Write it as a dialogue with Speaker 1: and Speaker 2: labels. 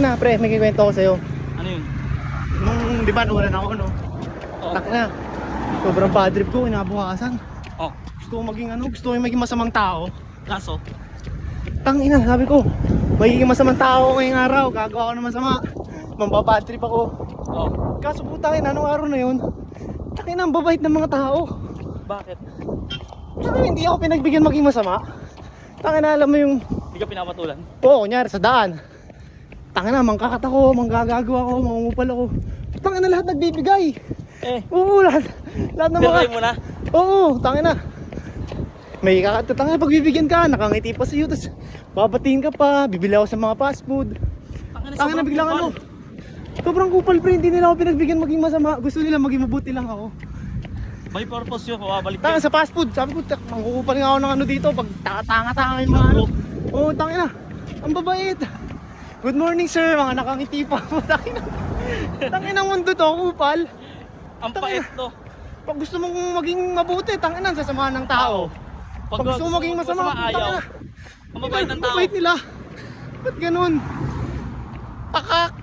Speaker 1: Na pre, may kikwento ko sa'yo.
Speaker 2: Ano yun?
Speaker 1: Nung di ba nawalan ako no?
Speaker 2: Oh.
Speaker 1: Tak na. Sobrang bad trip ko, inabukasan.
Speaker 2: Oh.
Speaker 1: Gusto ko maging ano, gusto ko maging masamang tao.
Speaker 2: Kaso?
Speaker 1: Tangina, sabi ko, magiging masamang tao ngayong araw, gagawa ako ng masama. Mambabad trip ako.
Speaker 2: Oh.
Speaker 1: Kaso putangin, anong araw na yun? Tangina, ang babait ng mga tao.
Speaker 2: Bakit?
Speaker 1: Tangina, hindi ako pinagbigyan maging masama. Tangina, alam mo yung,
Speaker 2: Hindi ka pinapatulan?
Speaker 1: oo, kunyari sa daan. Tangina, mangkakat ako, manggagago ako, mangungupal ako. Tangina, lahat nagbibigay. Oo, lahat ng mga...
Speaker 2: Pinatay mo na?
Speaker 1: Oo, tangina. May kakatutang na pagbibigyan ka, nakangiti pa sa'yo, tapos babatiin ka pa, bibili ako sa mga fast food. Tangina, biglang ano. Sobrang kupal pre, hindi nila ako pinagbigyan maging masama. Gusto nila maging mabuti lang ako.
Speaker 2: May purpose yun, mababalik
Speaker 1: Tangina
Speaker 2: yun.
Speaker 1: sa fast food, sabi ko, mangkukupal nga ako ng ano dito, pag tanga-tanga yung mga ano. Oo, tangina, ang babait. Good morning sir, mga nakangiti pa. Tangina, tangina mundo to, kupal.
Speaker 2: Ang pait to.
Speaker 1: Pag gusto mong maging mabuti, tangina, sasamahan ng tao. Pag gusto mo maging masama,
Speaker 2: ayaw. Ang mabait ng tao.
Speaker 1: Mabait nila. Ba't ganun? Pakak.